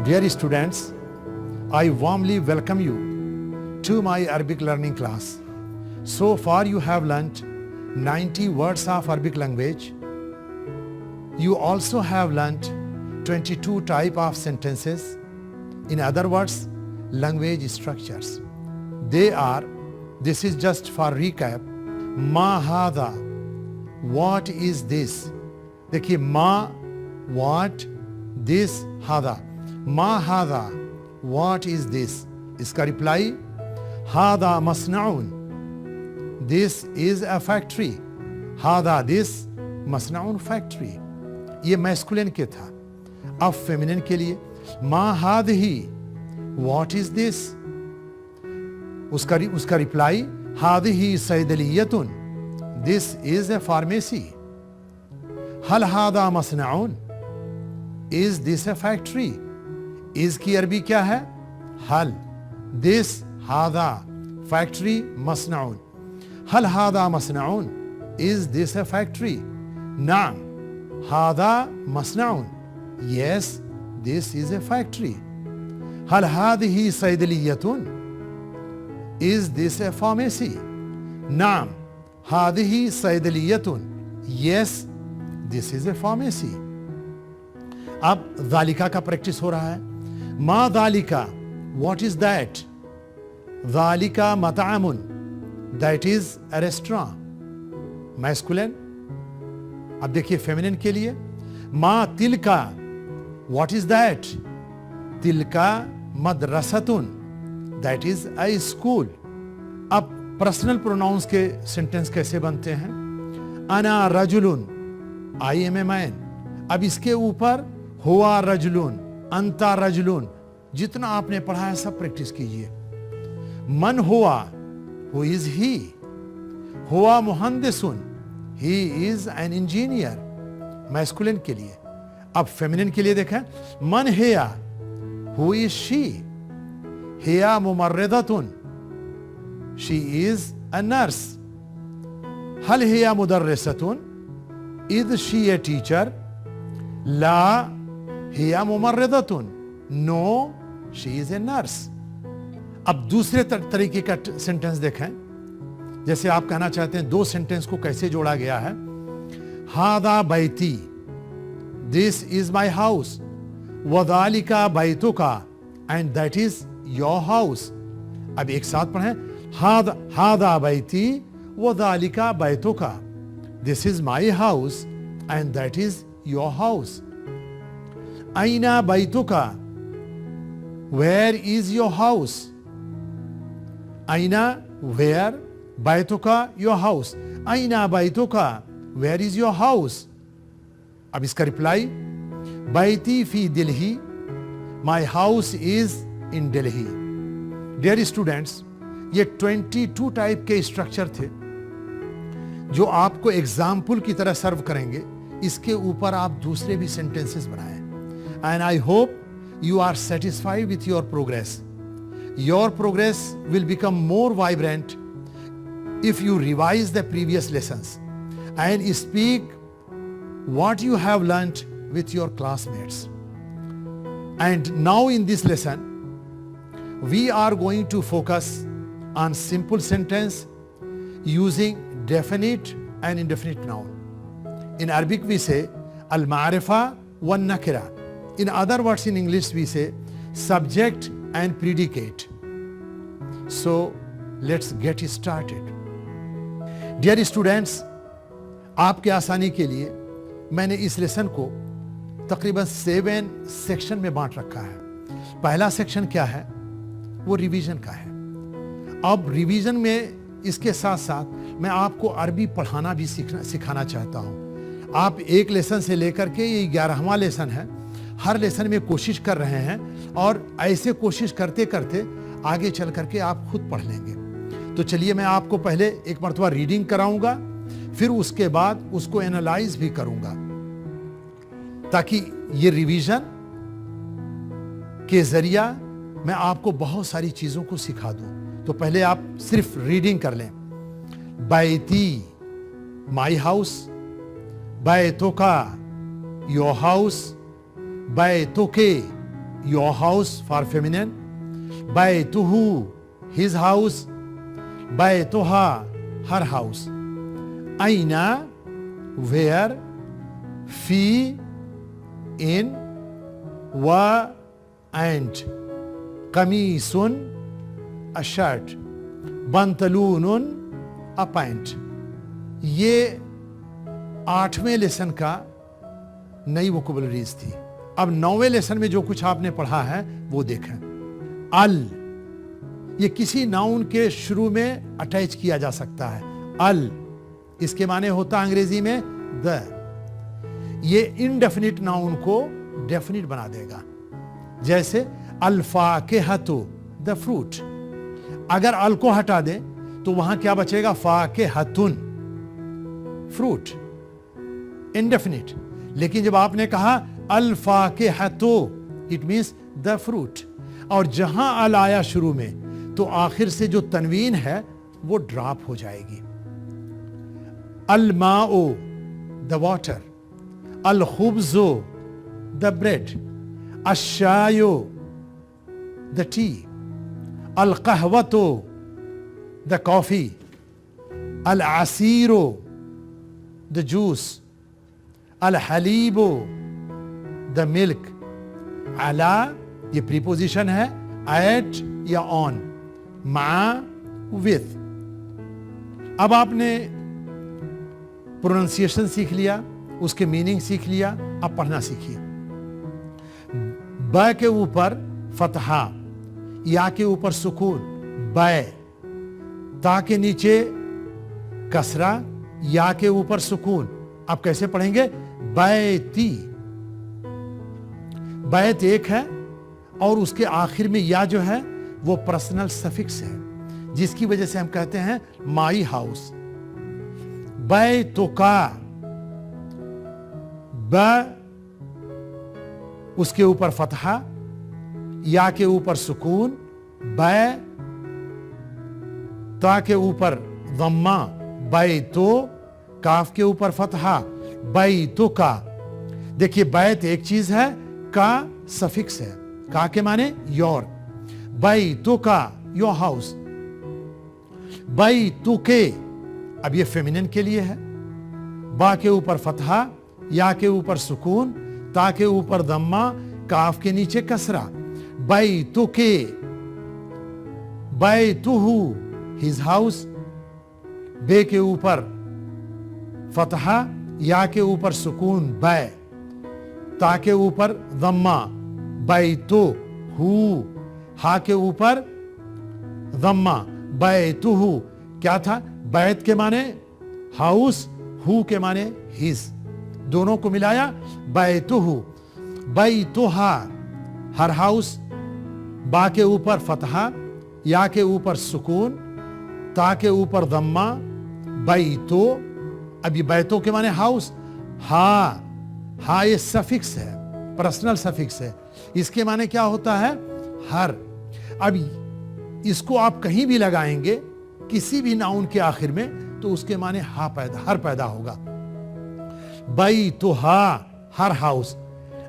Dear students, I warmly welcome you to my Arabic learning class. So far you have learnt 90 words of Arabic language. You also have learnt 22 type of sentences. In other words, language structures. They are, this is just for recap, ma hada, what is this? देखिए ma, what, this, hada. ما هذا, what is this? इसका reply هذا مصنع, this is a factory. هذا, this, مصنع factory. ये masculine के था. अब फेमिनिन के लिए ما هذه, what is this? उसका रिप्लाई هذه صيدلية, this is a pharmacy. هل هذا مصنع, is this a factory? is کی عربی کیا ہے؟ حل. this هذا factory مصنع. هل هذا مصنع, is this a factory? نعم هذا مصنع, yes this is a factory. هل هذه صيدلية, is this a pharmacy? نعم هذه صيدلية, yes this is a pharmacy. अब ذالکا کا پریکٹس ہو رہا ہے. ما ذالکا, what is that? ذالکا مطعم, that is a restaurant. masculine. اب دیکھیے فیمینن کے لیے ما تلکا, what is that? تلکا مدرستن, that is a school. اب پرسنل پروناؤنس کے سینٹنس کیسے بنتے ہیں؟ انا رجلن, I am a man. اب اس کے اوپر ہوا رجلون, انتا رجلون, جتنا آپ نے پڑھا ہے سب پریکٹس کیجئے. من ہوا, who is he? ہوا مہندسن, he is an engineer. Masculine کے لیے. اب فیمینن کے لیے دیکھیں, من ہیا, who is she? Haya ممرضتن, she is a nurse. ہل ہیا مدرستن, is she a teacher? Law Haya ممرضتن, no she is a nurse. اب دوسرے طریقے کا سینٹنس دیکھیں. جیسے آپ کہنا چاہتے ہیں دو سینٹنس کو کیسے جوڑا گیا ہے. ہاذا بیتی, this is my house. وذالک بیتک, and that is your house. اب ایک ساتھ پڑھیں. ہاذا بیتی وذالک بیتک, this is my house and that is your house. Aina baituka, where is your house? Aina, where? Baituka, your house. Aina baituka, where is your house? اب اس کا reply بیتی فی Delhi, my house is in Delhi. Dear students, یہ 22 type کے structure تھے جو آپ کو ایگزامپل کی طرح سرو کریں گے. اس کے اوپر آپ دوسرے بھی سینٹنسز بنائیں. And I hope you are satisfied with your progress. Your progress will become more vibrant if you revise the previous lessons and speak what you have learnt with your classmates. And now in this lesson, we are going to focus on simple sentence using definite and indefinite noun. In Arabic we say al-ma'rifa wa nakira. In other words, in English we say subject and predicate. So let's get started. Dear students, آپ کے آسانی کے لیے میں نے اس lesson کو تقریباً 7 section میں بانٹ رکھا ہے. پہلا سیکشن کیا ہے؟ وہ ریویژن کا ہے. اب ریویژن میں اس کے ساتھ ساتھ میں آپ کو عربی پڑھانا بھی سکھانا چاہتا ہوں. آپ ایک لیسن سے لے کر کے یہ 11واں لیسن ہے. ہر لیسن میں کوشش کر رہے ہیں اور ایسے کوشش کرتے کرتے آگے چل کر کے آپ خود پڑھ لیں گے. تو چلیے میں آپ کو پہلے ایک مرتبہ ریڈنگ کراؤں گا, پھر اس کے بعد اس کو اینالائز بھی کروں گا تاکہ یہ ریویژن کے ذریعہ میں آپ کو بہت ساری چیزوں کو سکھا دوں. تو پہلے آپ صرف ریڈنگ کر لیں. बैती माई हाउस, बैतुका योर हाउस, बैतुके योर हाउस फॉर फेमिनिन, बैतुहु हिज हाउस, बैतुहा हर हाउस. आईना वेयर, फी इन, व एंड, कमीसुन अ शर्ट, बंतलूनुन अ पैंट. ये 8वें लेसन का नई वोकैबुलरीज थी. अब 9वें लेसन में जो कुछ आपने पढ़ा है वो देखें. अल, ये किसी नाउन के शुरू में अटैच किया जा सकता है. अल, इसके माने होता अंग्रेजी में द. ये इनडेफिनिट नाउन को डेफिनिट बना देगा. जैसे अल्फाकिहतु, द फ्रूट. अगर अल को हटा दें तो वहां क्या बचेगा? फाकिहतुन, फ्रूट, इनडेफिनिट. लेकिन जब आपने कहा अल्फाकिहतु, इट मींस द फ्रूट. और जहां अल आया शुरू में तो आखिर से जो तनवीन है वो ड्रॉप हो जाएगी. अल-माओ, द वाटर, अल-खुब्जो, द ब्रेड, अश-शायो, द टी, अल-कहवतो, द कॉफी, अल-असीरो, द जूस, अल-हलीबो, द मिल्क. अला ये प्रीपोजिशन है, एट या ऑन, मा, विथ. अब आपने प्रोनाउंसिएशन सीख लिया, उसके मीनिंग सीख लिया. अब पढ़ना सीखिए. ब के ऊपर फतहा, या के ऊपर सुकून, बै. ता के नीचे कसरा, या के ऊपर सुकून. अब कैसे पढ़ेंगे? बैती. बैत एक है और उसके आखिर में या जो है वो पर्सनल सफिक्स है, जिसकी वजह से हम कहते हैं माई हाउस. बैतुका, ब उसके ऊपर फतहा, या के ऊपर सुकून, बै. ता के ऊपर दम्मा, बैतो. काफ के ऊपर फतहा, बैतुका. देखिए बैत एक चीज है, का सफिक्स है. का के माने योर. बैतुका योर हाउस. बैतुके, अब ये फेमिनिन के लिए है. बा के ऊपर फतहा, या के ऊपर सुकून, ता के ऊपर दम्मा, काफ के नीचे कसरा. बैतुके, बैतुहु हिज हाउस. बे के ऊपर फतहा, या के ऊपर सुकून, बै. ता के ऊपर दम्मा, बैतु हु. हा के ऊपर दम्मा, बैतुहु. क्या था? बैत के माने हाउस, हु के माने हिज. दोनों को मिलाया बैतुहु. बैतुहा हर हाउस. बा के ऊपर फतहा, या के ऊपर सुकून, ता के ऊपर दम्मा, बैतो. अब ये बैतो के माने हाउस. हा, हा ये सफिक्स है, पर्सनल सफिक्स है. इसके माने क्या होता है? हर. अब इसको आप कहीं भी लगाएंगे किसी भी नाउन के आखिर में तो उसके माने हा पैदा, हर पैदा होगा. बैतुहा हर हाउस.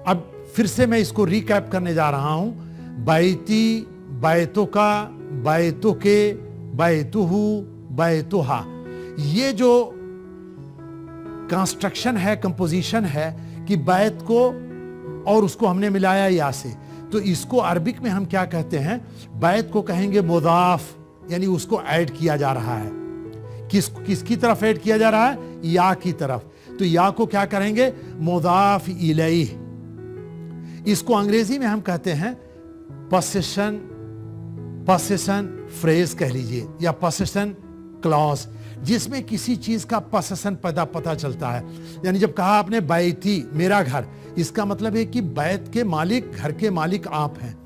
अब फिर से मैं इसको रिकैप करने जा रहा हूं. बैती, बैतुका, बैतुके, बैतुहु, बैतुहा. ये जो कंस्ट्रक्शन है, कंपोजिशन है कि बैत को और उसको हमने मिलाया या से, तो इसको अरबिक में हम क्या कहते हैं? बैत को कहेंगे मुदाफ, यानी उसको ऐड किया जा रहा है. किसकी तरफ ऐड किया जा रहा है? या की तरफ. तो या को क्या करेंगे? मुदाफ इलैह. इसको अंग्रेजी में हम कहते हैं पोसेशन, पोसेशन फ्रेज कह लीजिए, या पोसेशन क्लॉज, जिसमें किसी चीज का पोसेशन पता चलता है. यानी जब कहा आपने बैती, मेरा घर, इसका मतलब है कि बैत के मालिक, घर के मालिक आप हैं.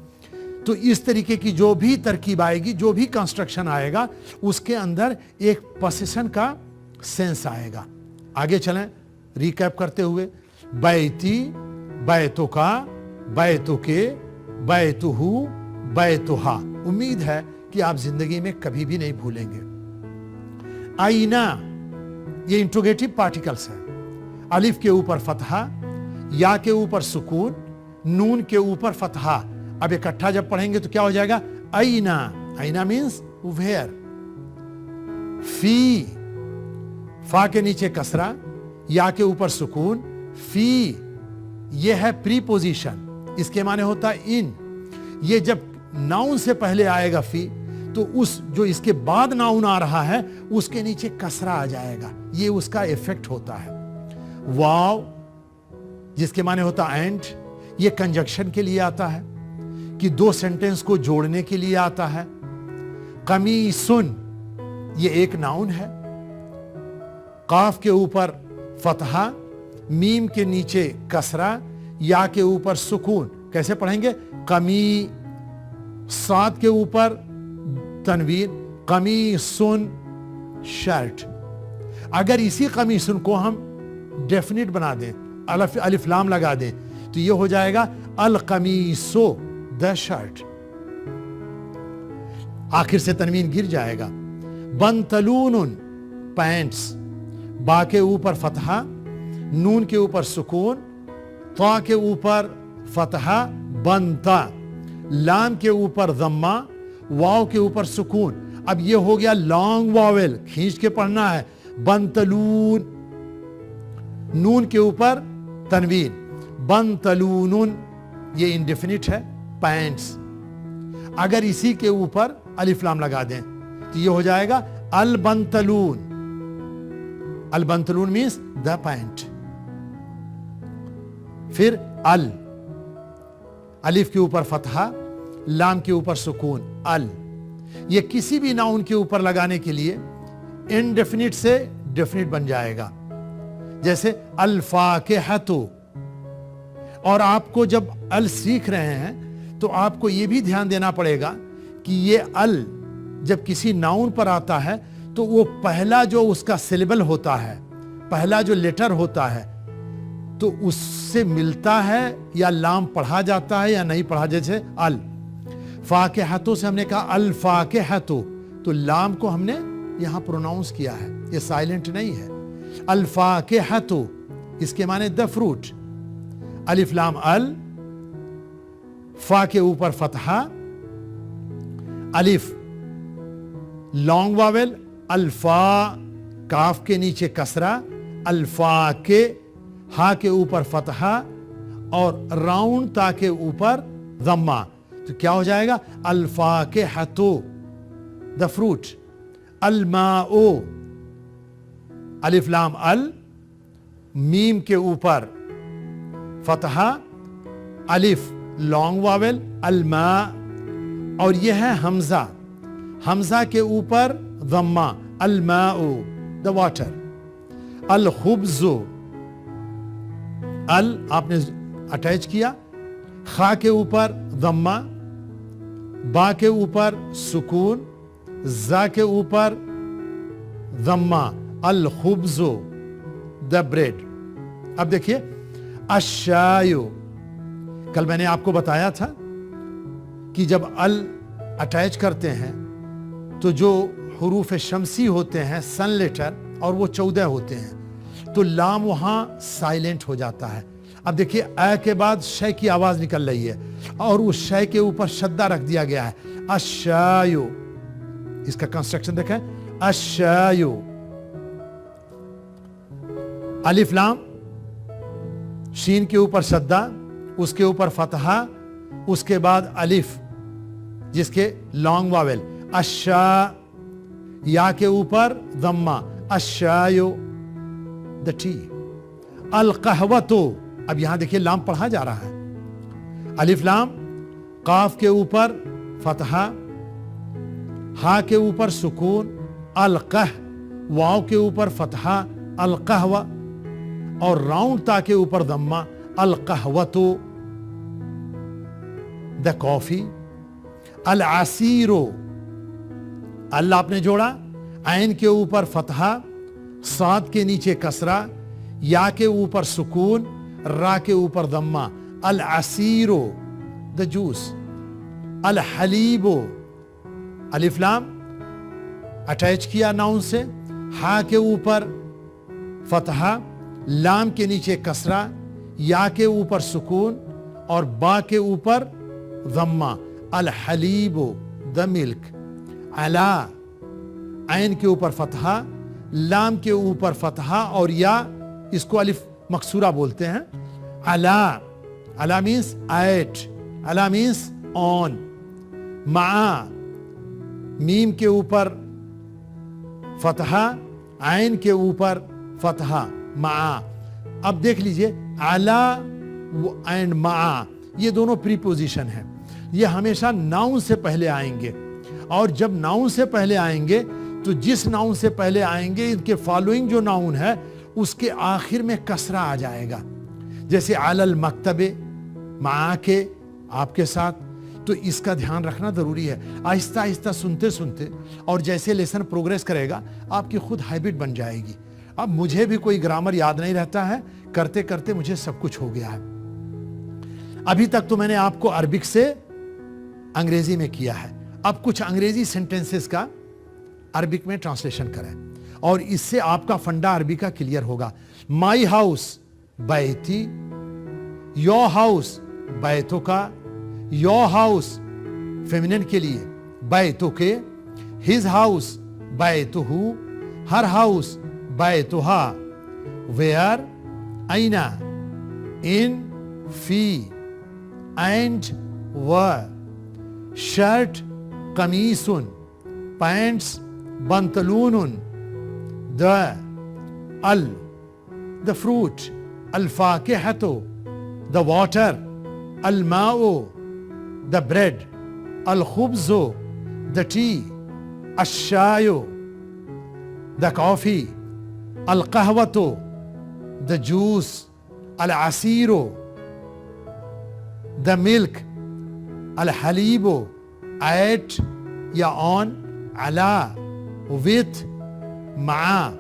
तो इस तरीके की जो भी तरकीब आएगी, जो भी कंस्ट्रक्शन आएगा, उसके अंदर एक पोसेशन का सेंस आएगा. आगे चलें रिकैप करते हुए. बैती, बैतुका, बैतुके, बैतुहु, बैतुहा. उम्मीद है कि आप जिंदगी में कभी भी नहीं भूलेंगे. आईना, ये इंट्रोगेटिव पार्टिकल्स है। अलिफ के ऊपर फतहा, या के ऊपर सुकून, नून के ऊपर फतहा। अब इकट्ठा जब पढ़ेंगे तो क्या हो जाएगा? आईना। आईना मीन्स वेयर। फी, फा के नीचे कसरा, या के ऊपर सुकून, फी ये है प्रीपोजिशन, इसके माने होता है इन। ये जब नाउन से पहले आएगा फी, तो उस जो इसके बाद नाउन आ रहा है उसके नीचे कसरा आ जाएगा, ये उसका इफेक्ट होता है। वाव जिसके माने होता एंड, ये कंजक्शन के लिए आता है कि दो सेंटेंस को जोड़ने के लिए आता है। कमीसुन ये एक नाउन है। काफ के ऊपर फतहा, मीम के नीचे कसरा, या के ऊपर सुकून। कैसे पढ़ेंगे? कमी, साद के ऊपर तनवीन, कमीसुन शर्ट। अगर इसी कमीसुन को हम डेफिनिट बना दें, अलिफ लाम लगा दें, तो ये हो जाएगा अल कमीसो द शर्ट। आखिर से तनवीन गिर जाएगा। बंतलूनुन पैंट्स, बा के ऊपर फतहा, नून के ऊपर सुकून, ता के ऊपर फतहा बनता, लाम के ऊपर ज़म्मा, वाव के ऊपर सुकून। अब ये हो गया लॉन्ग वावेल, खींच के पढ़ना है। बंतलून, नून के ऊपर तनवीन, बंतलूनुन ये इंडेफिनिट है, पैंट्स। अगर इसी के ऊपर अलिफ लाम लगा दें तो ये हो जाएगा अल बंतलून। अल बंतलून मीन्स द पैंट। फिर अल, अलिफ के ऊपर फतहा, लाम के ऊपर सुकून, अल। ये किसी भी नाउन के ऊपर लगाने के लिए इनडेफिनिट से डेफिनिट बन जाएगा। जैसे अल-फाकिहतु। और आपको जब अल सीख रहे हैं तो आपको यह भी ध्यान देना पड़ेगा कि ये अल जब किसी नाउन पर आता है तो वो पहला जो उसका सिलेबल होता है, पहला जो लेटर होता है, तो उससे मिलता है या लाम पढ़ा जाता है या नहीं पढ़ा। जैसे अल फाकिहतु से हमने कहा अल फाकिहतु, तो लाम को हमने यहां प्रोनाउंस किया है, ये साइलेंट नहीं है। अल फाकिहतु इसके माने द फ्रूट। अलिफ लाम अल, फा के ऊपर फतहा, अलिफ लॉन्ग वावेल, अल्फा, काफ के नीचे कसरा, अल्फा के, हा के ऊपर फतहा और राउंड ता के ऊपर ज़म्मा। तो क्या हो जाएगा? अल्फा के हतो द फ्रूट। अलमाओ, अलिफ लाम अल, मीम के ऊपर फतहा, अलिफ लॉन्ग वावेल, अलमा, और यह है हमजा, हमजा के ऊपर ज़म्मा, अलमाओ द वाटर। अल खुब्ज़ो, अल आपने अटैच किया, खा के ऊपर ज़म्मा, बा के ऊपर सुकून, जा के ऊपर ज़म्मा, अल खुब्ज़ो द ब्रेड। अब देखिए अशायो, कल मैंने आपको बताया था कि जब अल अटैच करते हैं तो जो हुरूफ शमसी होते हैं सन लेटर, और वो 14 होते हैं, तो लाम वहां साइलेंट हो जाता है। अब देखिए अ के बाद शय की आवाज निकल रही है और उस शय के ऊपर शद्दा रख दिया गया है, अशायो। इसका कंस्ट्रक्शन देखें, अशायो। अलिफ लाम, शीन के ऊपर शद्दा, उसके ऊपर फतहा, उसके बाद अलिफ जिसके लॉन्ग वावेल, अशा, या के ऊपर ज़म्मा, अशायो द टी। अल कहवतो, अब यहां देखिए लाम पढ़ा जा रहा है। अलिफ लाम, काफ के ऊपर फतहा, हा के ऊपर सुकून, अल कह, वाव के ऊपर फतहा, अल कहवा, और राउंड ता के ऊपर ज़म्मा, अल कहवतो द कॉफी। अल आसीरो, अल आपने जोड़ा, ऐन के ऊपर फतहा, साद के नीचे कसरा, या के ऊपर सुकून, रा के ऊपर ज़म्मा, अल असीरो द जूस। अल हलीबो, अलिफ लाम अटैच किया नाउन से, ہا کے اوپر فتحہ، لام کے نیچے کسرہ، یا کے اوپر سکون اور با کے اوپر ضمہ. الحلیب دا ملک. علا، عین کے اوپر فتحہ، لام کے اوپر فتحہ اور یا اس کو الف مکسورہ بولتے ہیں. علا، علا مینس ایٹ، علا مینس آن. مع، میم کے اوپر فتحہ، عین کے اوپر فتحہ، مع. اب دیکھ لیجئے علا اینڈ مع یہ دونوں پریپوزیشن ہیں. یہ ہمیشہ ناؤن سے پہلے آئیں گے، اور جب ناؤن سے پہلے آئیں گے تو جس ناؤن سے پہلے آئیں گے ان کے فالوئنگ جو ناؤن ہے اس کے آخر میں کسرہ آ جائے گا. جیسے علی المکتب، مع کے، آپ کے ساتھ. تو اس کا دھیان رکھنا ضروری ہے. آہستہ آہستہ سنتے سنتے اور جیسے لیسن پروگریس کرے گا آپ کی خود ہیبٹ بن جائے گی. اب مجھے بھی کوئی گرامر یاد نہیں رہتا ہے، کرتے کرتے مجھے سب کچھ ہو گیا ہے. ابھی تک تو میں نے آپ کو عربک سے انگریزی میں کیا ہے. اب کچھ انگریزی سینٹنسز کا عربک میں ٹرانسلیشن کریں اور اس سے آپ کا فنڈا عربی کا کلیئر ہوگا. مائی ہاؤس بیتی، یور ہاؤس بیتو کا، یور ہاؤس فیمینن کے لیے بیتو کے، ہز ہاؤس بیتو ہو، ہر ہاؤس بیتو ہا، ویئر اینا، ان فی، اینڈ ور، شرٹ قمیصن، پینٹس بنطلون، the fruit، الفاکہۃ، the water، الماء، the bread، الخبز، the tea، الشاي، the coffee، القہوۃ، the juice، العصیر، the milk، الحلیب، at یا on، علا، with، مع.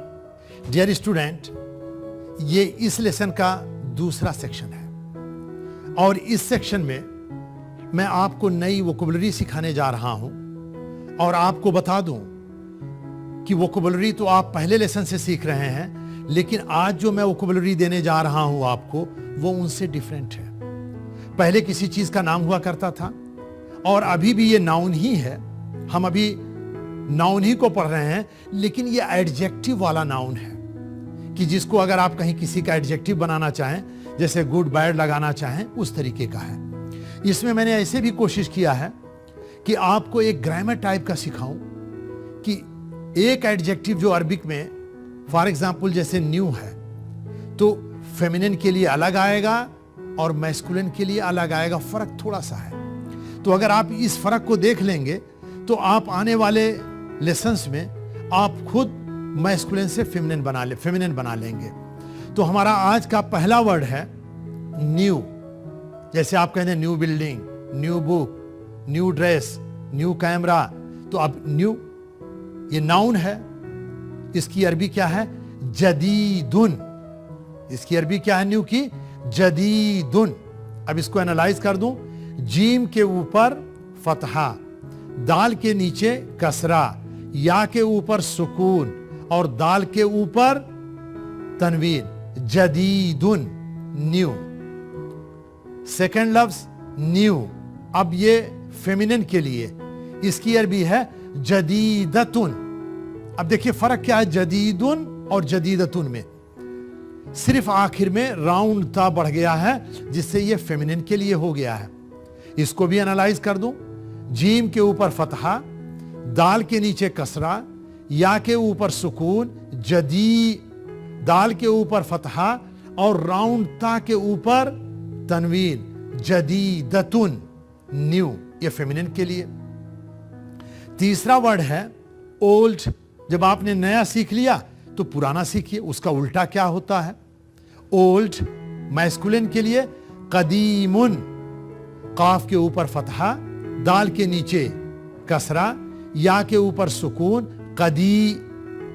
ڈیئر اسٹوڈنٹ، یہ اس لیسن کا دوسرا سیکشن ہے اور اس سیکشن میں میں آپ کو نئی ووکیبلری سکھانے جا رہا ہوں. اور آپ کو بتا دوں کہ ووکیبلری تو آپ پہلے لیسن سے سیکھ رہے ہیں، لیکن آج جو میں ووکیبلری دینے جا رہا ہوں آپ کو وہ ان سے ڈیفرنٹ ہے. پہلے کسی چیز کا نام ہوا کرتا تھا اور ابھی بھی یہ ناؤن ہی ہے. ہم ابھی ناؤن ہی کو پڑھ رہے ہیں، لیکن یہ ایڈجیکٹو والا ناؤن ہے کہ جس کو اگر آپ کہیں کسی کا ایڈجیکٹو بنانا چاہیں، جیسے گڈ بیڈ لگانا چاہیں، اس طریقے کا ہے. اس میں نے ایسے بھی کوشش کیا ہے کہ آپ کو ایک گرامر ٹائپ کا سکھاؤں کہ ایک ایڈجیکٹو جو عربک میں فار ایگزامپل جیسے نیو ہے تو فیمینن کے لیے الگ آئے گا اور میسکولن کے لیے الگ آئے گا. فرق تھوڑا سا ہے. تو اگر آپ اس فرق کو دیکھ لیں گے تو آپ آنے والے لیسنس میں آپ خود میسکولن سے فیمینن بنا لیں گے. تو ہمارا آج کا پہلا ورڈ ہے نیو. جیسے آپ کہتے ہیں نیو بلڈنگ، نیو بک، نیو ڈریس، نیو کیمرہ. تو اب نیو یہ ناؤن ہے. اس کی عربی کیا ہے؟ جدیدن. اس کی عربی کیا ہے نیو کی؟ جدیدن. اب اس کو انالائز کر دوں. جیم کے اوپر فتحہ، دال کے نیچے کسرہ، یا کے اوپر سکون اور دال کے اوپر تنوین. جدیدن، نیو. سیکنڈ لفظ نیو. اب یہ فیمینن کے لیے اس کی عربی ہے جدیدتن. اب دیکھیے فرق کیا ہے جدیدن اور جدیدتن میں. صرف آخر میں راؤنڈ تا بڑھ گیا ہے جس سے یہ فیمینن کے لیے ہو گیا ہے. اس کو بھی انالائز کر دوں. جیم کے اوپر فتحہ، دال کے نیچے کسرہ، یا کے اوپر سکون، دال کے اوپر فتحہ اور راؤنڈ تا کے اوپر تنوین. جدیدتن، نیو. یہ فیمینن کے لیے. تیسرا ورڈ ہے اولڈ. جب آپ نے نیا سیکھ لیا تو پرانا سیکھیے. اس کا الٹا کیا ہوتا ہے؟ اولڈ میسکولن کے لیے قدیمن. قاف کے اوپر فتحہ، دال کے نیچے کسرہ، یا کے اوپر سکون،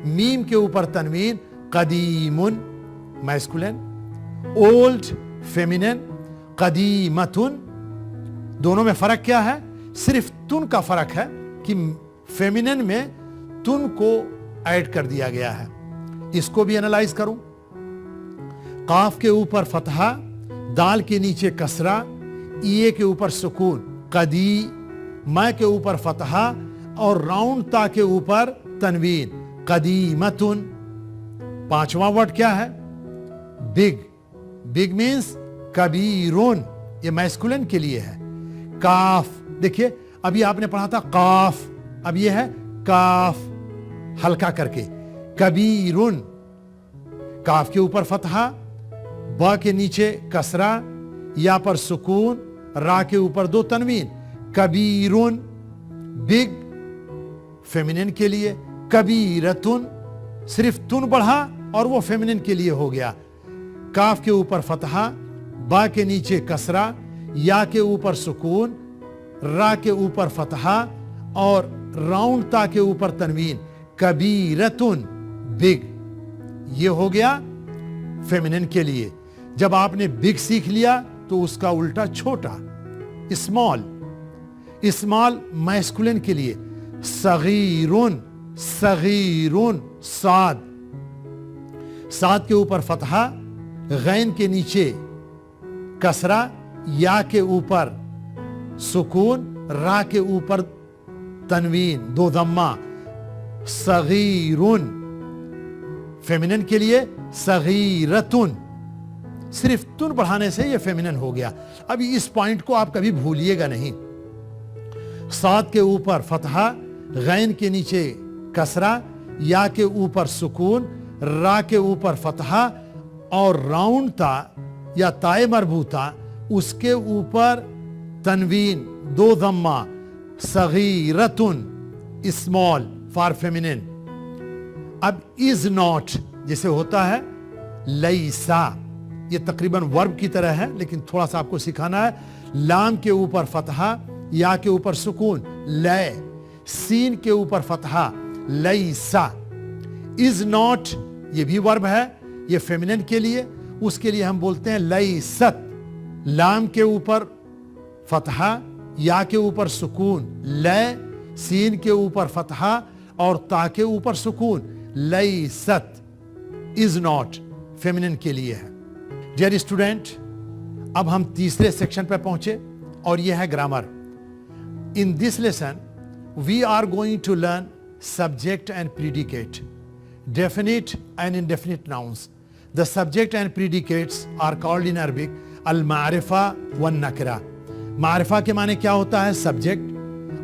میم کے اوپر تنوین. قدیمن میسکولن، اولڈ فیمینن، قدیمتن. دونوں میں فرق کیا ہے؟ صرف تن کا فرق ہے کہ فیمینن میں تن کو ऐड कर दिया गया है। इसको भी एनालाइज करूं। काफ के ऊपर फतहा, दाल के नीचे कसरा, ईए के ऊपर सुकून, कदी, मैं के ऊपर फतहा और राउंड ता के ऊपर तनवीन, कदीमतुन। पांचवा वर्ड क्या है? बिग। बिग मीन्स कबीरुन, ये मैस्कुलिन के लिए है। काफ, देखिए अभी आपने पढ़ा था काफ, अब ये है काफ, हल्का करके, कबीरुन। काफ के ऊपर फतहा, बा के नीचे कसरा, या पर सुकून, रा के ऊपर दो तनवीन, कबीरुन। बिग फेमिनिन के लिए, कबीरतुन सिर्फ तुन बढ़ा और वो फेमिनिन के लिए हो गया। काफ के ऊपर फतहा, बा के नीचे कसरा, या के ऊपर सुकून, रा के ऊपर फतहा और राउंड ता के ऊपर तनवीन, कबीरतुन, बिग। ये हो गया फेमिनिन के लिए। जब आपने बिग सीख लिया तो उसका उल्टा छोटा, स्मॉल। स्मॉल मैस्कुलिन के लिए, सगीरुन, सगीरुन, साद। साद के ऊपर फतहा, गैन के नीचे कसरा, या के ऊपर सुकून, रा के ऊपर तनवीन, दो दम्मा, सगीरुन। फेमिनिन के लिए सगीरतुन, सिर्फ तुन बढ़ाने से ये फेमिनिन हो गया। अभी इस पॉइंट को आप कभी भूलिएगा नहीं। साद के ऊपर फतहा, गैन के नीचे कसरा, या के ऊपर सुकून, रा के ऊपर फतहा और राउंड ता या ताए मरबूता, उसके ऊपर तनवीन, दो दम्मा, सगीरतुन, स्मॉल फॉर फेमिनिन। अब इज नॉट जैसे होता है लैसा, ये तकरीबन वर्ब की तरह है, लेकिन थोड़ा सा आपको सिखाना है। लाम के ऊपर फतहा, या के ऊपर सुकून, लय, सीन के ऊपर फतहा, लैसा। इज नॉट ये भी वर्ब है, ये फेमिनिन के लिए, उसके लिए हम बोलते हैं लैसत। लाम के ऊपर फतहा, या के ऊपर सुकून, लय, सीन के ऊपर फतहा और ता के ऊपर सुकून, लैसत। इज नॉट फेमिनिन के लिए है। डियर स्टूडेंट, अब हम तीसरे सेक्शन पे पहुंचे और यह है grammar. In this lesson we are going to learn subject and predicate, definite and indefinite nouns. The subject and predicates are called in Arabic अल मारिफा वन नकरा। मारिफा के माने क्या होता है? सब्जेक्ट,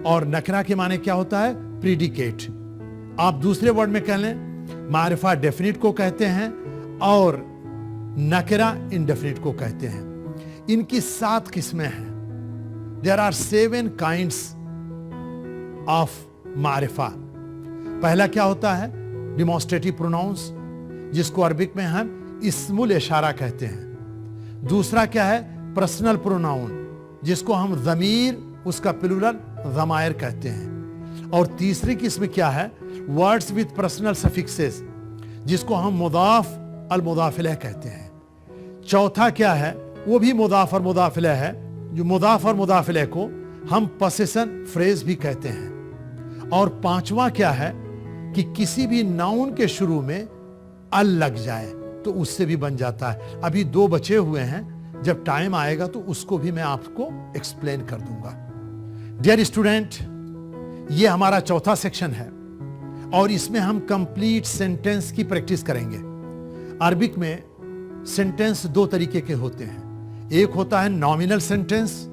और नकरा के माने क्या होता है? प्रीडिकेट। आप दूसरे वर्ड में कह लें, मारिफा डेफिनिट को कहते हैं और नकरा इंडेफिनिट को कहते हैं। इनकी 7 किस्में हैं। देयर आर 7 काइंड्स ऑफ मारिफा। पहला क्या होता है? डिमॉन्स्ट्रेटिव प्रोनाउंस, जिसको अरबिक में हम इस्मुल इशारा कहते हैं। दूसरा क्या है? पर्सनल प्रोनाउन, जिसको हम ज़मीर, उसका प्लूरल ज़मायर कहते हैं। और तीसरी किस्म क्या है? वर्ड्स विद पर्सनल सफिक्सेस, जिसको हम मुदाफ अल मुदाफ इलैह कहते हैं। चौथा क्या है? वो भी मुदाफ और मुदाफ इलैह है, जो मुदाफ और मुदाफ इलैह को हम पोसेशन फ्रेज भी कहते हैं। और पांचवा क्या है? कि किसी भी नाउन के शुरू में अल लग जाए तो उससे भी बन जाता है। अभी 2 बचे हुए हैं, जब टाइम आएगा तो उसको भी मैं आपको एक्सप्लेन कर दूंगा। डियर स्टूडेंट, ये हमारा चौथा सेक्शन है और इसमें हम कंप्लीट सेंटेंस की प्रैक्टिस करेंगे। अरबिक में सेंटेंस 2 तरीके के होते हैं। एक होता है नॉमिनल सेंटेंस,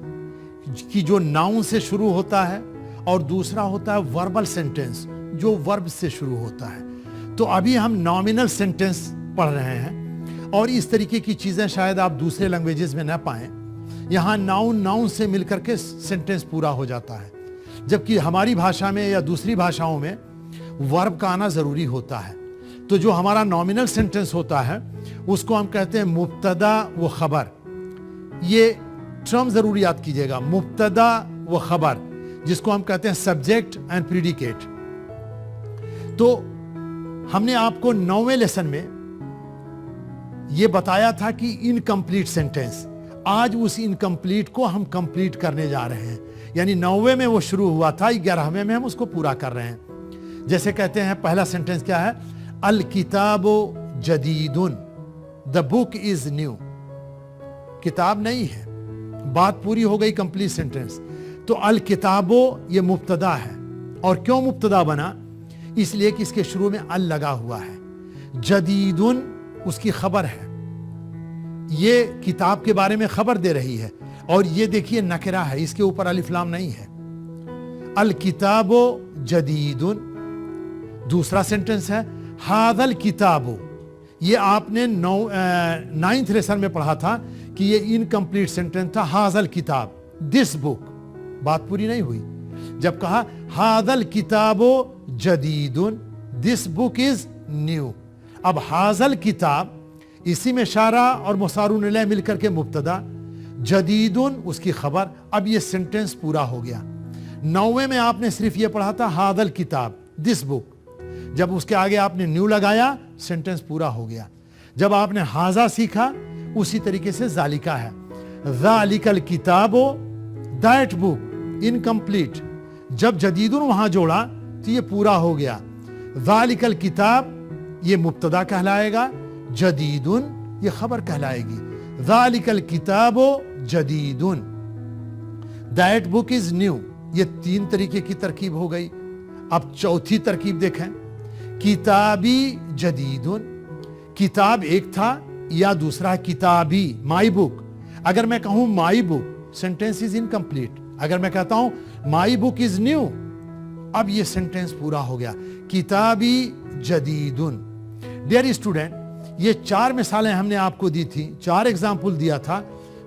कि जो नाउन से शुरू होता है, और दूसरा होता है वर्बल सेंटेंस, जो वर्ब से शुरू होता है। तो अभी हम नॉमिनल सेंटेंस पढ़ रहे हैं और इस तरीके की चीजें शायद आप दूसरे लैंग्वेजेस में ना पाएं। यहाँ नाउन से मिलकर के सेंटेंस पूरा हो जाता है, जबकि हमारी भाषा में या दूसरी भाषाओं में वर्ब का आना जरूरी होता है। तो जो हमारा नॉमिनल सेंटेंस होता है उसको हम कहते हैं मुब्तदा व खबर। ये टर्म जरूर याद कीजिएगा, मुब्तदा व खबर, जिसको हम कहते हैं सब्जेक्ट एंड प्रीडिकेट। तो हमने आपको 9वें लेसन में यह बताया था कि इनकम्प्लीट सेंटेंस, आज उस इनकम्प्लीट को हम कंप्लीट करने जा रहे हैं। यानी 9वें में वो शुरू हुआ था, 11वें में हम उसको पूरा कर रहे हैं। جیسے کہتے ہیں پہلا سینٹنس کیا ہے؟ الکتاب جدیدن، دا بک از نیو. کتاب نہیں ہے، بات پوری ہو گئی، کمپلیٹ سینٹنس. تو الکتاب یہ مبتدا ہے، اور کیوں مبتدا بنا؟ اس لیے کہ اس کے شروع میں ال لگا ہوا ہے. جدیدن اس کی خبر ہے، یہ کتاب کے بارے میں خبر دے رہی ہے. اور یہ دیکھیے نکرہ ہے، اس کے اوپر الف لام نہیں ہے. الکتاب جدیدن. دوسرا سینٹنس ہے ھذا الکتاب. یہ آپ نے 9th لیسن میں پڑھا تھا کہ یہ انکمپلیٹ سینٹنس تھا. ھذا الکتاب، دس بک. بات پوری نہیں ہوئی. جب کہا ھذا الکتاب جدیدن، دس بک از نیو. اب ھذا الکتاب اسی میں اشارہ اور مصارون الیہ مل کر کے مبتدا، جدیدن اس کی خبر. اب یہ سینٹنس پورا ہو گیا. 9ویں میں آپ نے صرف یہ پڑھا تھا ھذا الکتاب، دس بک. جب اس کے آگے آپ نے نیو لگایا، سینٹنس پورا ہو گیا. جب آپ نے ھذا سیکھا، اسی طریقے سے ذالکہ ہے. ذالک الکتاب، دیٹ بک، انکمپلیٹ. جب جدیدن وہاں جوڑا تو یہ پورا ہو گیا. ذالک الکتاب یہ مبتدا کہلائے گا، جدیدن یہ خبر کہلائے گی. ذالک الکتاب جدیدن، دیٹ بک از نیو. یہ 3 طریقے کی ترکیب ہو گئی. اب چوتھی ترکیب دیکھیں، کتابی جدیدن. کتاب ایک تھا، یا دوسرا کتابی، مائی بک. اگر میں کہوں مائی بک، سینٹنس از انکمپلیٹ. اگر میں کہتا ہوں مائی بک از نیو، اب یہ سینٹنس پورا ہو گیا. کتابی جدیدن. ڈیئر اسٹوڈنٹ، یہ 4 مثالیں ہم نے آپ کو دی تھی، 4 ایگزامپل دیا تھا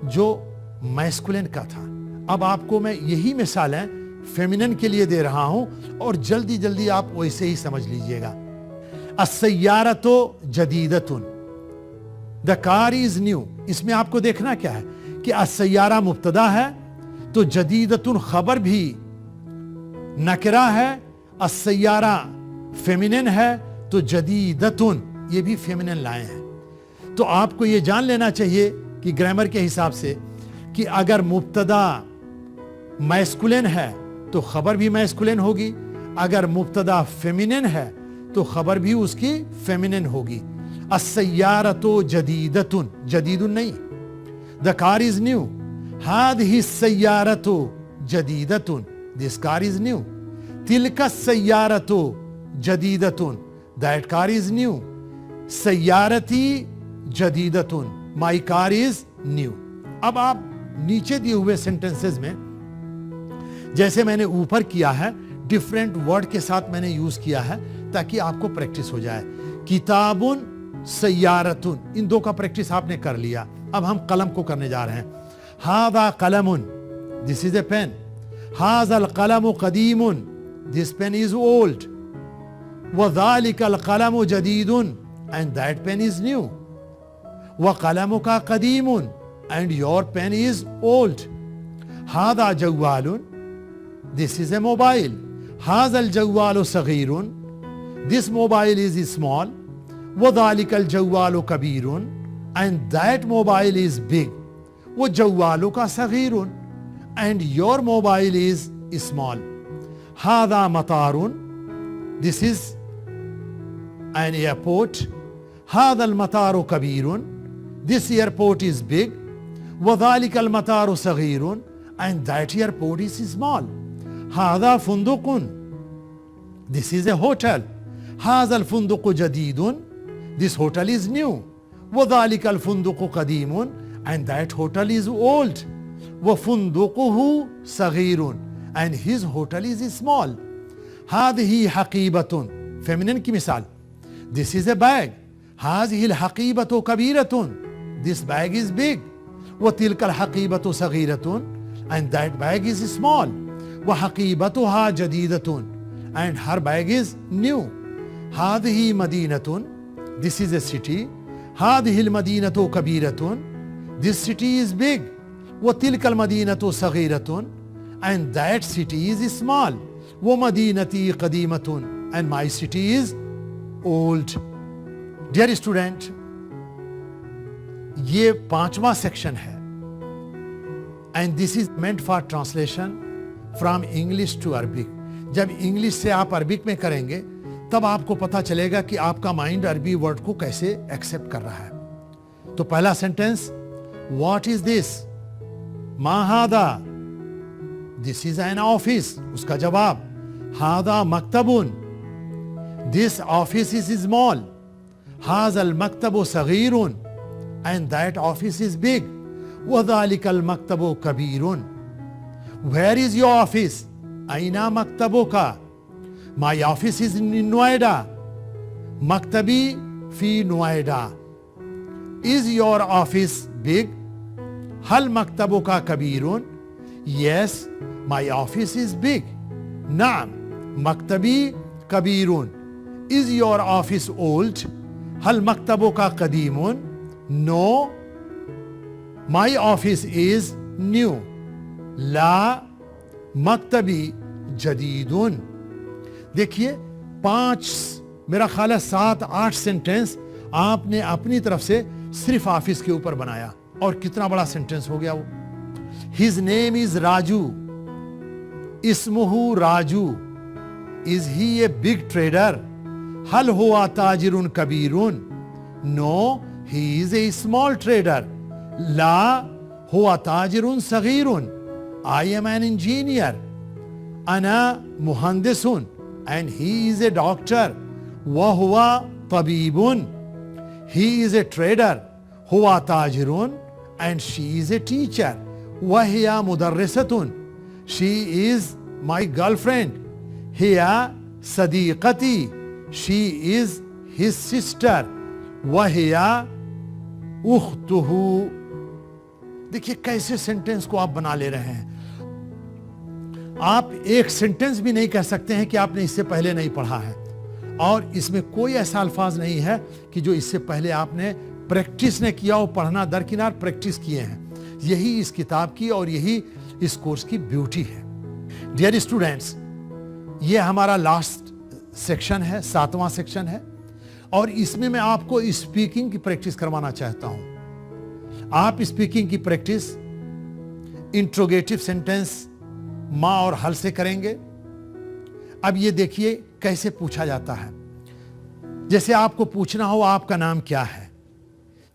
جو میسکولین کا تھا. اب آپ کو میں یہی مثالیں فیمینن کے لیے دے رہا ہوں، اور جلدی جلدی آپ ویسے ہی سمجھ لیجئے گا. السیارۃ جدیدۃ، دا کار از نیو. اس میں آپ کو دیکھنا کیا ہے کہ السیارہ مبتدا ہے تو جدیدۃ خبر بھی نکرہ ہے. السیارہ فیمینن ہے تو جدیدۃ یہ بھی فیمینن لائے ہیں. تو آپ کو یہ جان لینا چاہیے کہ گرامر کے حساب سے کہ اگر مبتدا میسکولین ہے تو خبر بھی میسکولین ہوگی، اگر مبتدا فیمینن ہے تو خبر بھی اس کی فیمینن ہوگی. السیارۃ جدیدۃ، جدید نہیں. The car is new. ہذہ السیارۃ جدیدۃ، دس کار از نیو. تلک السیارۃ جدیدۃ، دیٹ کار از نیو. سیارتی جدیدۃ، مائی کار از نیو. اب آپ نیچے دیے ہوئے سینٹنسز میں جیسے میں نے اوپر کیا ہے، ڈیفرنٹ ورڈ کے ساتھ میں نے یوز کیا ہے تاکہ آپ کو پریکٹس ہو جائے. کتابن، سیارتن، ان 2 کا پریکٹس آپ نے کر لیا. اب ہم قلم کو کرنے جا رہے ہیں. ھذا قلم، دس از اے پین. ھذا القلم قدیم، دس پین از اولڈ. وذالک القلم جدید، and that pen is new. وقلمک قدیم، and your pen is old. ھذا جوال، this is a mobile. هذا الجوال صغير، this mobile is small. وذلك الجوال كبير، and that mobile is big. وجوالك صغير، and your mobile is small. هذا مطار، this is an airport. هذا المطار كبير، this airport is big. وذلك المطار صغير، and that airport is small. هذا فندق، this is a hotel. هذا الفندق جديد، this hotel is new. وذلك الفندق قديم، and that hotel is old. وفندقه صغير، and his hotel is small. هذه حقيبة، feminine کی مثال. This is a bag. هذه الحقيبة كبيرة، this bag is big. وتلك الحقيبة صغيرة، and that bag is small. وحقيبتها جديدة، and her bag is new. هذه مدينة، this is a city. هذه المدينة كبيرة، this city is big. وتلك المدينة صغيرة، and that city is small. ومدينتي قديمة، and my city is old. Dear student، یہ 5واں section ہے. And this is meant for translation from English to Arabic. جب English سے آپ Arabic میں کریں گے तब आपको पता चलेगा कि आपका माइंड अरबी वर्ड को कैसे एक्सेप्ट कर रहा है। तो पहला सेंटेंस, व्हाट इज दिस? मा हादा, दिस इज एन ऑफिस। उसका जवाब, हादा मक्तबुन, दिस ऑफिस इज स्मॉल। हाज़ल मक्तबु सगीरुन, and that office is big. वज़ालिकल मक्तबु कबीरुन। Where is your office? ऐना मक्तबुका? My office is in Noida. मक्तबी फी Noida. Is your office big? हल मक्तबुका कबीरुन? Yes, my office is big. नाम मक्तबी कबीरुन। Is your office old? हल मक्तबुका कदीमुन? No, my office is new. ला मक्तबी जदीदुन। देखिए 5, मेरा ख्याल है 7-8 सेंटेंस आपने अपनी तरफ से सिर्फ ऑफिस के ऊपर बनाया, और कितना बड़ा सेंटेंस हो गया वो। His name is Raju. इस्मुहु Raju. Is he a big trader? हल हुआ ताजिरुन कबीरुन? No, he is a small trader. ला हुआ ताजिरुन सगीरुन। I am an engineer. अना मुहंदिसुन, and he is a doctor. वह हुआ तबीबुन। He is a trader. हुआ ताजिरुन, and she is a teacher. वहिया मुदर्रिसतुन, शी इज माई गर्लफ्रेंड। हिया सदीकती, शी इज हिज सिस्टर। वहिया उख्तुहु। देखिए कैसे सेंटेंस को आप बना ले रहे हैं। आप एक सेंटेंस भी नहीं कह सकते हैं कि आपने इससे पहले नहीं पढ़ा है, और इसमें कोई ऐसा अल्फाज नहीं है कि जो इससे पहले आपने प्रैक्टिस ने किया हो। पढ़ना दरकिनार, प्रैक्टिस किए हैं। यही इस किताब की और यही इस कोर्स की ब्यूटी है। डियर स्टूडेंट्स, ये हमारा लास्ट सेक्शन है, 7वां सेक्शन है, और इसमें मैं आपको स्पीकिंग की प्रैक्टिस करवाना चाहता हूं। आप स्पीकिंग की प्रैक्टिस इंट्रोगेटिव सेंटेंस मां और हल से करेंगे। अब ये देखिए कैसे पूछा जाता है। जैसे आपको पूछना हो आपका नाम क्या है,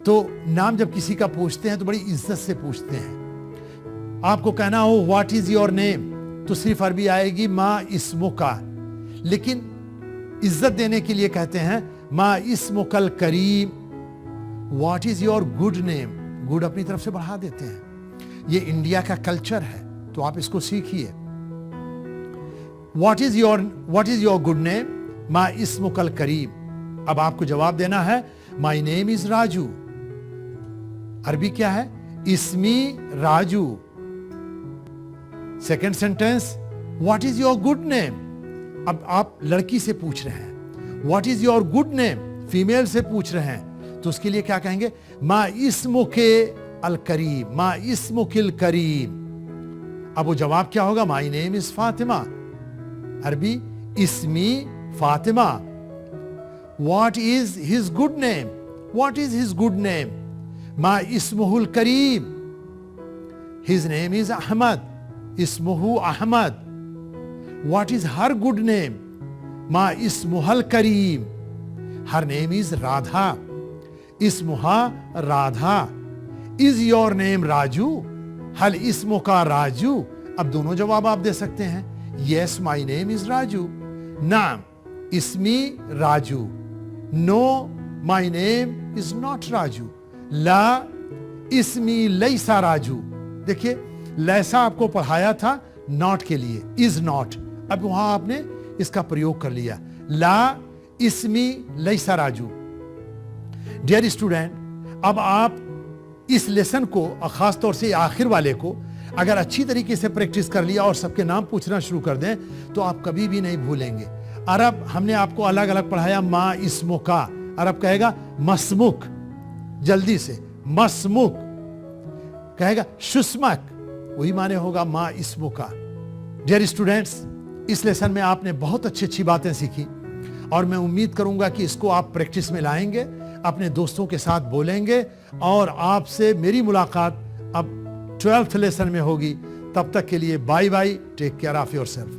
तो नाम जब किसी का पूछते हैं तो बड़ी इज्जत से पूछते हैं। आपको कहना हो व्हाट इज योर नेम, तो सिर्फ अरबी आएगी मा इस्मुका, लेकिन इज्जत देने के लिए कहते हैं मा इस्मुकल करीम। What is your good name, good अपनी तरफ से बढ़ा देते हैं। ये इंडिया का कल्चर है, तो आप इसको सीखिए। What is your good name, मा इस्मुकल करीम। अब आपको जवाब देना है माई नेम इज राजू। अरबी क्या है? इस्मी Raju. Second sentence, what is your good name. अब आप लड़की से पूछ रहे हैं, what is your good name, female से पूछ रहे हैं, तो उसके लिए क्या कहेंगे? मा इस्मुके अल करीम, मा इस्मुकिल करीम। अब वो जवाब क्या होगा? My name is Fatima. अरबी इस्मी Fatima. What is his good name, what is his good name, मा इस्मुहुल करीम। हिज नेम इज अहमद, इस्मुहु Ahmad. What is her good name? Ma ismuhal kareem. Her name is Radha. Ismuha Radha. Is your name Raju? Hal ismuka Raju? अब दोनों जवाब आप दे सकते हैं। Yes, my name is Raju. नाम ismi Raju. No, my name is not Raju. La ismi laysa Raju. देखिए लैसा आपको पढ़ाया था नॉट के लिए, इज नॉट। अब वहां आपने इसका प्रयोग कर लिया, ला इसमी लैसा राजू। डियर स्टूडेंट, अब आप इस लेसन को और खास तौर से आखिर वाले को अगर अच्छी तरीके से प्रैक्टिस कर लिया और सबके नाम पूछना शुरू कर दें तो आप कभी भी नहीं भूलेंगे। अरब हमने आपको अलग अलग पढ़ाया, मा इस्मुका, अरब कहेगा मसमुक, जल्दी से मसमुक कहेगा शुस्मक, वही माने होगा मा इस्मुका। डियर स्टूडेंट्स, इस लेसन में आपने बहुत अच्छी अच्छी बातें सीखी और मैं उम्मीद करूंगा कि इसको आप प्रैक्टिस में लाएंगे, अपने दोस्तों के साथ बोलेंगे और आपसे मेरी मुलाकात अब 12th लेसन में होगी। तब तक के लिए bye bye, take care of yourself.